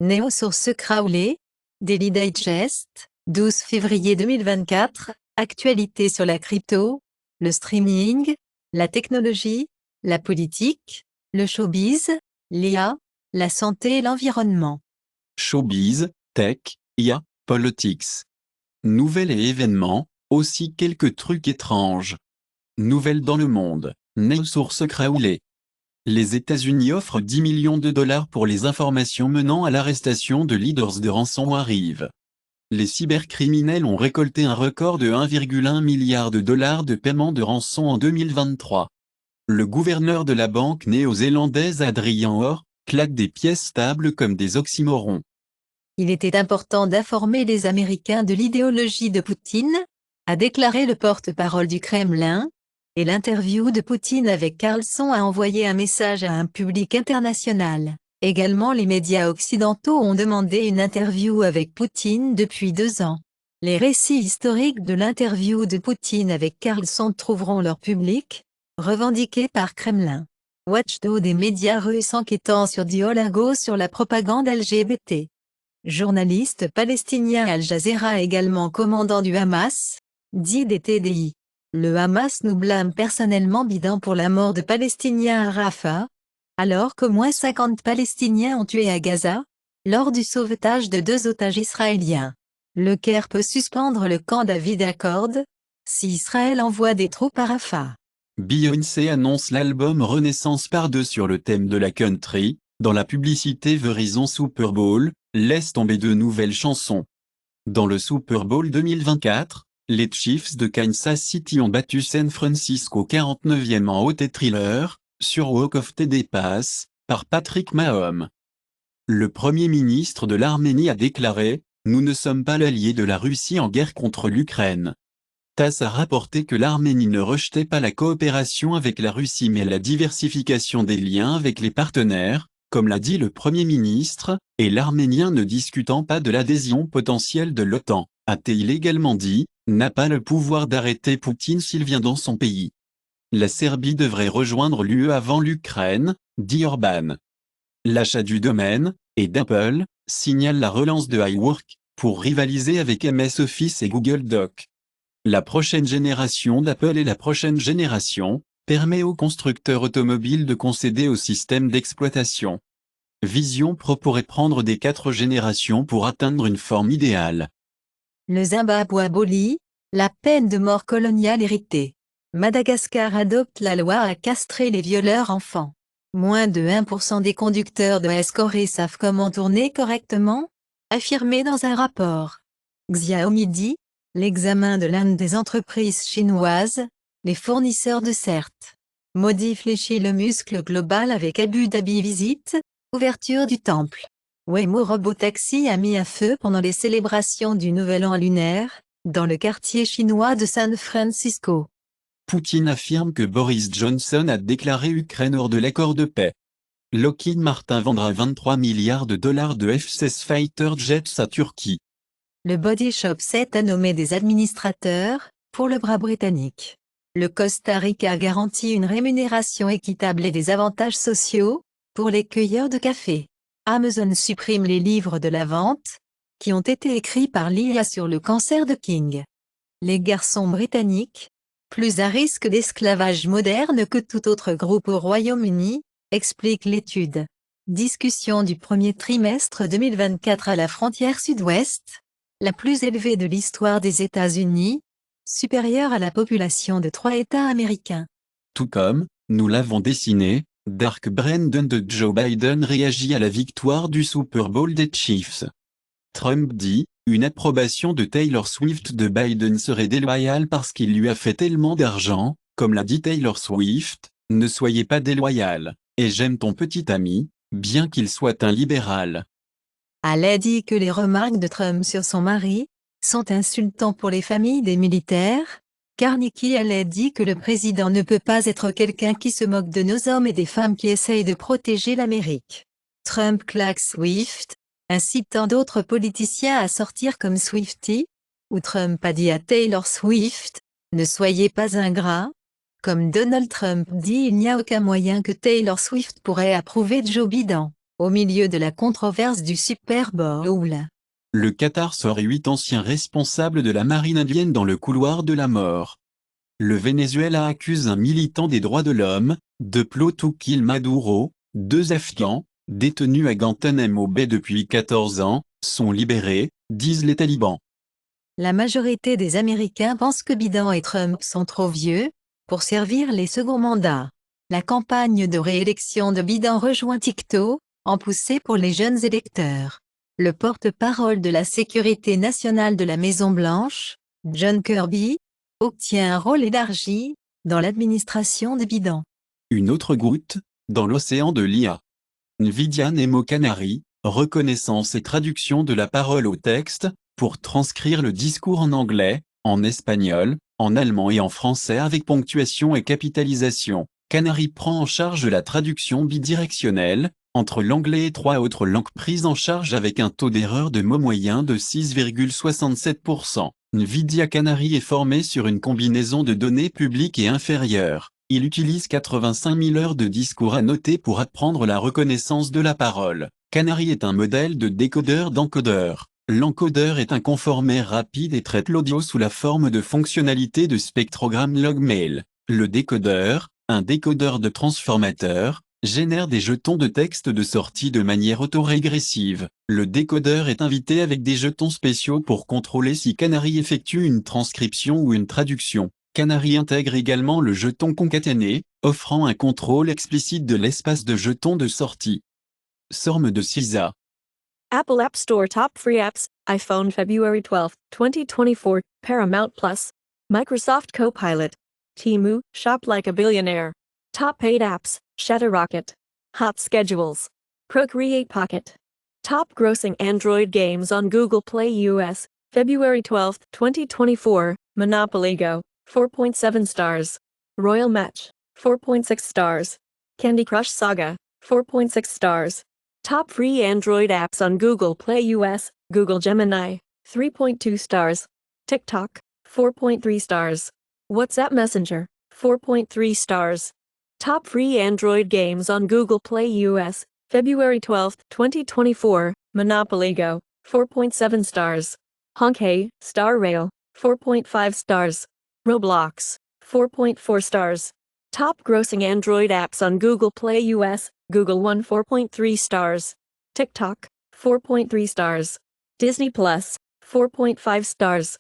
Néo-source Crowley, Daily Digest, 12 février 2024, actualité sur la crypto, le streaming, la technologie, la politique, le showbiz, l'IA, la santé et l'environnement. Showbiz, tech, IA, politics. Nouvelles et événements, aussi quelques trucs étranges. Nouvelles dans le monde, Néo-source Crowley. Les États-Unis offrent 10 millions de dollars pour les informations menant à l'arrestation de leaders de ransomware. Les cybercriminels ont récolté un record de 1,1 milliard de dollars de paiement de rançon en 2023. Le gouverneur de la banque néo-zélandaise Adrian Orr claque des pièces stables comme des oxymorons. Il était important d'informer les Américains de l'idéologie de Poutine, a déclaré le porte-parole du Kremlin, et l'interview de Poutine avec Carlson a envoyé un message à un public international. Également les médias occidentaux ont demandé une interview avec Poutine depuis 2 ans. Les récits historiques de l'interview de Poutine avec Carlson trouveront leur public, revendiqué par Kremlin. Watchdog des médias russes enquêtant sur Duolingo sur la propagande LGBT. Journaliste palestinien Al Jazeera également commandant du Hamas, dit des TDI. Le Hamas nous blâme personnellement bidant pour la mort de Palestiniens à Rafah, alors qu'au moins 50 Palestiniens ont tué à Gaza, lors du sauvetage de 2 otages israéliens. Le Caire peut suspendre le camp David Accord, si Israël envoie des troupes à Rafah. Beyoncé annonce l'album Renaissance Part 2 sur le thème de la country. Dans la publicité Verizon Super Bowl, laisse tomber de nouvelles chansons. Dans le Super Bowl 2024, les Chiefs de Kansas City ont battu San Francisco 49e en OT Thriller, sur Walk of TD Pass, par Patrick Mahomes. Le Premier ministre de l'Arménie a déclaré « Nous ne sommes pas l'allié de la Russie en guerre contre l'Ukraine ». TASS a rapporté que l'Arménie ne rejetait pas la coopération avec la Russie mais la diversification des liens avec les partenaires, comme l'a dit le Premier ministre, et l'Arménien ne discutant pas de l'adhésion potentielle de l'OTAN, a-t-il également dit, n'a pas le pouvoir d'arrêter Poutine s'il vient dans son pays. La Serbie devrait rejoindre l'UE avant l'Ukraine, dit Orban. L'achat du domaine, et d'Apple, signale la relance de iWork, pour rivaliser avec MS Office et Google Docs. La prochaine génération d'Apple et la prochaine génération, permet aux constructeurs automobiles de concéder au système d'exploitation. Vision Pro pourrait prendre des 4 générations pour atteindre une forme idéale. Le Zimbabwe abolit la peine de mort coloniale héritée. Madagascar adopte la loi à castrer les violeurs enfants. Moins de 1% des conducteurs de Escort savent comment tourner correctement, affirmé dans un rapport. Xiaomi dit, l'examen de l'une des entreprises chinoises, les fournisseurs de CERT. Modi fléchit le muscle global avec Abu Dhabi Visite, ouverture du temple. Waymo Robotaxi a mis un feu pendant les célébrations du Nouvel An lunaire, dans le quartier chinois de San Francisco. Poutine affirme que Boris Johnson a déclaré Ukraine hors de l'accord de paix. Lockheed Martin vendra 23 milliards de dollars de F-16 fighter jets à Turquie. Le Body Shop 7 a nommé des administrateurs, pour le bras britannique. Le Costa Rica garantit une rémunération équitable et des avantages sociaux, pour les cueilleurs de café. Amazon supprime les livres de la vente, qui ont été écrits par l'IA sur le cancer de King. Les garçons britanniques, plus à risque d'esclavage moderne que tout autre groupe au Royaume-Uni, explique l'étude. Discussion du premier trimestre 2024 à la frontière sud-ouest, la plus élevée de l'histoire des États-Unis, supérieure à la population de 3 États américains. Tout comme, nous l'avons dessiné, Dark Brandon de Joe Biden réagit à la victoire du Super Bowl des Chiefs. Trump dit, une approbation de Taylor Swift de Biden serait déloyale parce qu'il lui a fait tellement d'argent, comme l'a dit Taylor Swift, ne soyez pas déloyal, et j'aime ton petit ami, bien qu'il soit un libéral. Elle a dit que les remarques de Trump sur son mari sont insultants pour les familles des militaires, car Nikki Haley a dit que le président ne peut pas être quelqu'un qui se moque de nos hommes et des femmes qui essayent de protéger l'Amérique. Trump claque Swift, incitant d'autres politiciens à sortir comme Swiftie, ou Trump a dit à Taylor Swift, ne soyez pas ingrat. Comme Donald Trump dit il n'y a aucun moyen que Taylor Swift pourrait approuver Joe Biden. Au milieu de la controverse du Super Bowl, Le Qatar sort 8 anciens responsables de la marine indienne dans le couloir de la mort. Le Venezuela accuse un militant des droits de l'homme, de plot to kill Maduro. 2 Afghans, détenus à Guantanamo Bay depuis 14 ans, sont libérés, disent les talibans. la majorité des Américains pensent que Biden et Trump sont trop vieux pour servir les seconds mandats. La campagne de réélection de Biden rejoint TikTok, en poussée pour les jeunes électeurs. Le porte-parole de la sécurité nationale de la Maison-Blanche, John Kirby, obtient un rôle élargi dans l'administration de Biden. Une autre goutte, dans l'océan de l'IA. NVIDIA Nemo Canary, reconnaissance et traduction de la parole au texte, pour transcrire le discours en anglais, en espagnol, en allemand et en français avec ponctuation et capitalisation. Canary prend en charge la traduction bidirectionnelle, entre l'anglais et 3 autres langues prises en charge avec un taux d'erreur de mot moyen de 6,67%. NVIDIA Canary est formé sur une combinaison de données publiques et inférieures. Il utilise 85 000 heures de discours annotés pour apprendre la reconnaissance de la parole. Canary est un modèle de décodeur d'encodeur. L'encodeur est un conformé rapide et traite l'audio sous la forme de fonctionnalités de spectrogramme log-mail. Le décodeur, un décodeur de transformateur, génère des jetons de texte de sortie de manière autorégressive. Le décodeur est invité avec des jetons spéciaux pour contrôler si Canary effectue une transcription ou une traduction. Canary intègre également le jeton concaténé, offrant un contrôle explicite de l'espace de jetons de sortie. Sorme de CISA. Apple App Store Top Free Apps, iPhone February 12, 2024, Paramount Plus, Microsoft Copilot, Temu, Shop Like a Billionaire, Top Paid Apps, Shutterrocket, Hot Schedules, Procreate Pocket, Top Grossing Android Games on Google Play US, February 12, 2024, Monopoly Go, 4.7 stars, Royal Match, 4.6 stars, Candy Crush Saga, 4.6 stars. Top free Android apps on Google Play US, Google Gemini, 3.2 stars. TikTok, 4.3 stars. WhatsApp Messenger, 4.3 stars. Top free Android games on Google Play US, February 12, 2024, Monopoly Go, 4.7 stars. Honkai, Star Rail, 4.5 stars. Roblox, 4.4 stars. Top grossing Android apps on Google Play US, Google One 4.3 stars. TikTok, 4.3 stars. Disney Plus, 4.5 stars.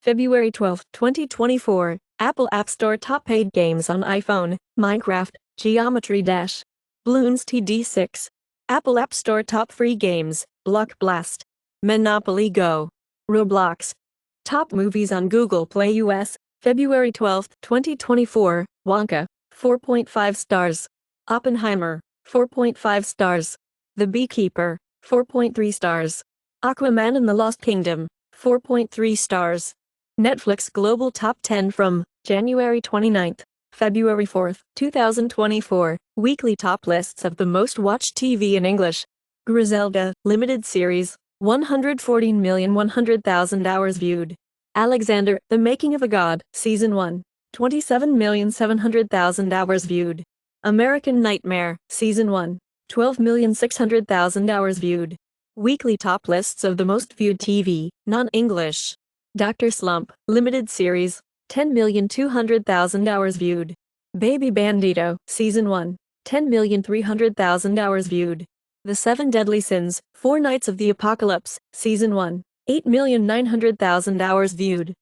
February 12, 2024, Apple App Store top paid games on iPhone, Minecraft, Geometry Dash, Bloons TD6. Apple App Store top free games, Block Blast, Monopoly Go, Roblox. Top movies on Google Play US, February 12, 2024, Wonka, 4.5 stars. Oppenheimer, 4.5 stars. The Beekeeper, 4.3 stars. Aquaman and the Lost Kingdom, 4.3 stars. Netflix Global Top 10 from January 29th, February 4th, 2024, weekly top lists of the most watched TV in English. Griselda, limited series, 114,100,000 hours viewed. Alexander, The Making of a God, Season 1, 27,700,000 hours viewed. American Nightmare, Season 1, 12,600,000 hours viewed. Weekly top lists of the most viewed TV, non-English. Dr. Slump, limited series, 10,200,000 hours viewed. Baby Bandito, Season 1, 10,300,000 hours viewed. The Seven Deadly Sins, Four Nights of the Apocalypse, Season 1, 8,900,000 hours viewed.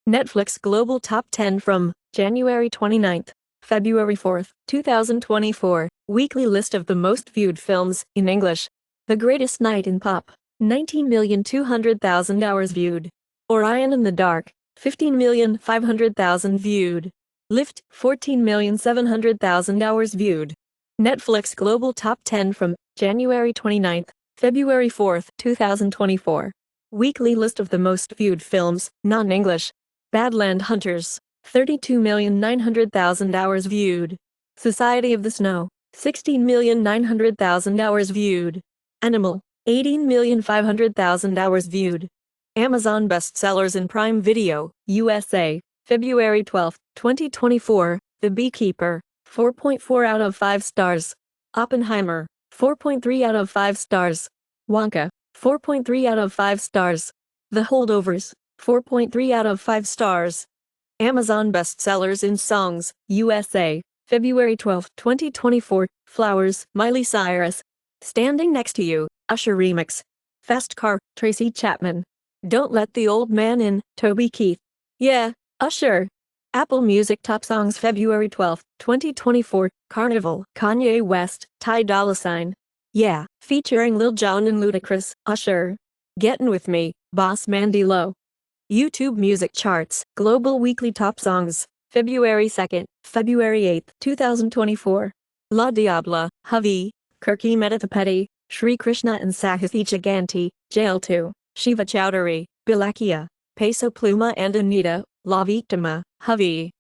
Netflix Global Top 10 from January 29th, February 4th, 2024, weekly list of the most viewed films in English. The Greatest Night in Pop, 19,200,000 hours viewed. Orion in the Dark, 15,500,000 viewed. Lift, 14,700,000 hours viewed. Netflix Global Top 10 from January 29th, February 4th, 2024. Weekly list of the most viewed films, non-English. Badland Hunters, 32,900,000 hours viewed. Society of the Snow, 16,900,000 hours viewed. Animal, 18,500,000 hours viewed. Amazon bestsellers in Prime Video, USA, February 12, 2024, The Beekeeper, 4.4 out of 5 stars. Oppenheimer, 4.3 out of 5 stars. Wonka, 4.3 out of 5 stars. The Holdovers, 4.3 out of 5 stars. Amazon bestsellers in songs, USA, February 12, 2024, Flowers, Miley Cyrus. Standing Next to You, Usher Remix. Fast Car, Tracy Chapman. Don't Let the Old Man In, Toby Keith. Yeah, Usher. Apple Music Top Songs February 12, 2024, Carnival, Kanye West, Ty Dolla $ign. Yeah, featuring Lil Jon and Ludacris, Usher. Gettin' With Me, Boss Man D-Lo. YouTube Music Charts, Global Weekly Top Songs, February 2, February 8, 2024. La Diabla, Havi, Kirky Metatapeti, Shri Krishna and Sahathi Giganti, Jail 2, Shiva Chowdhury, Bilakia, Peso Pluma and Anita, La Victima, Havi.